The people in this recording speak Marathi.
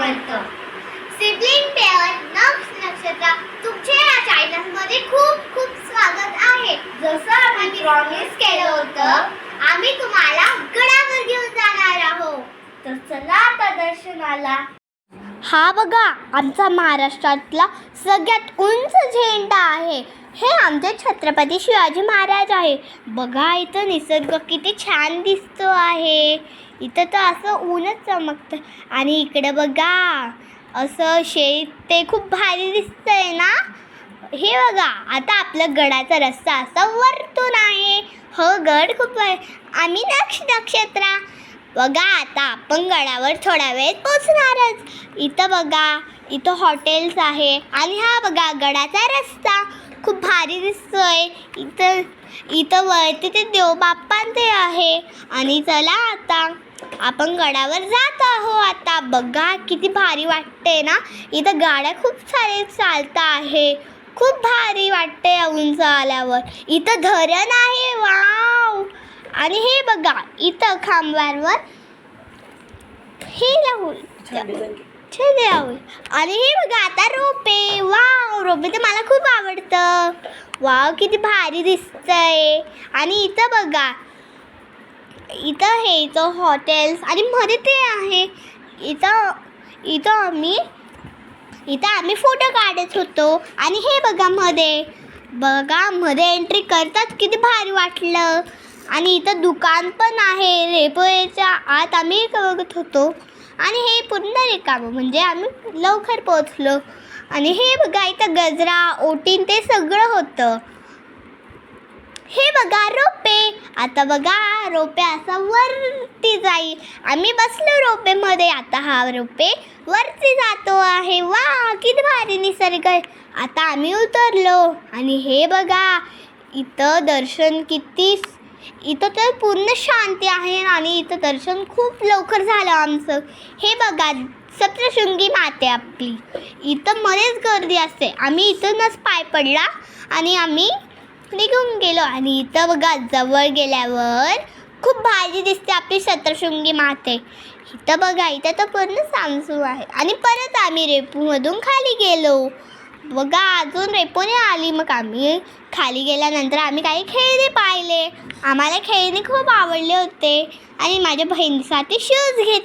आवडतं. सिबलिंग पेअर नक्षत्र तुमचे या चॅनलमध्ये खूप खूप स्वागत आहे. जसं आम्ही प्रॉमिस केलं होतं, आम्ही तुम्हाला गडावर घेऊन जाणार आहोत. तर चला आता दर्शनाला. हा बघा, आमचा महाराष्ट्रातला सगळ्यात उंच झेंडा आहे. हे आमचे छत्रपती शिवाजी महाराज आहे. बघा, इथं निसर्ग किती छान दिसतो आहे. इथं तर असं ऊनच चमकतं. आणि इकडे बघा, असं शेत ते खूप भारी दिसतंय ना. हे बघा, आता आपलं गडाचा रस्ता असा वरतून आहे. हो, गड खूप आहे. आम्ही नक्षत्र. बघा, आता आपण गडावर थोडा वेळ पोचणारच. इथं बघा, इथं हॉटेल्स आहे. आणि हा बघा, गडाचा रस्ता खूप भारी दिसतोय. इथं वरती ते देवबाप्पा ते आहे. आणि चला आता आपण गडावर जात आहोत. आता बघा, किती भारी वाटते ना. इथं गाड्या खूप सारे चालता आहे. खूप भारी वाटते उंच आल्यावर. इथं धरण आहे. वाव. आणि हे बघा, इथं खांबावर हे लावून आणि हे बघा, आता रोपे. वाव, रोपे तर मला खूप आवडतं. वाव, किती भारी दिसतंय. आणि इथं बघा, इथं हे इथं हॉटेल्स आणि मध्ये ते आहे. इथं आम्ही फोटो काढत होतो. आणि हे बघा, मध्ये एंट्री करतात. किती भारी वाटलं. आणि इथं दुकान पण आहे. रेल्वेच्या आत आम्ही बघत होतो. आणि हे पूर्ण रिकामं, म्हणजे आम्ही लवकर पोचलो. आणि हे बघा, इथं गजरा, ओटीन ते सगळं होतं. हे बघा, रोपे. आता बघा, रोपे असा वरती जाईल. आम्ही बसलो रोपेमध्ये. आता हा रोपे वरती जातो आहे. वा, किती भारी निसर्ग आहे. आता आम्ही उतरलो. आणि हे बघा, इथं तर पूर्ण शांती आहे. आणि इथं दर्शन खूप लवकर झालं आमचं. हे बघा, सप्तशृंगी माते आपली. इथं मध्येच गर्दी असते. आम्ही इथूनच पाय पडला आणि आम्ही निघून गेलो. आणि इथं बघा, जवळ गेल्यावर खूप भारी दिसते आपली सप्तशृंगी माते. इथं बघा, इथं तर पूर्ण सामसू आहे. आणि परत आम्ही रेपूमधून खाली गेलो. बघा, अजून रेपोने आली. मग आम्ही खाली गेल्यानंतर आम्ही काही खेळणे पाहिले. आम्हाला खेळणे खूप आवडले होते. आणि माझ्या बहिणीसाठी शूज घेतले.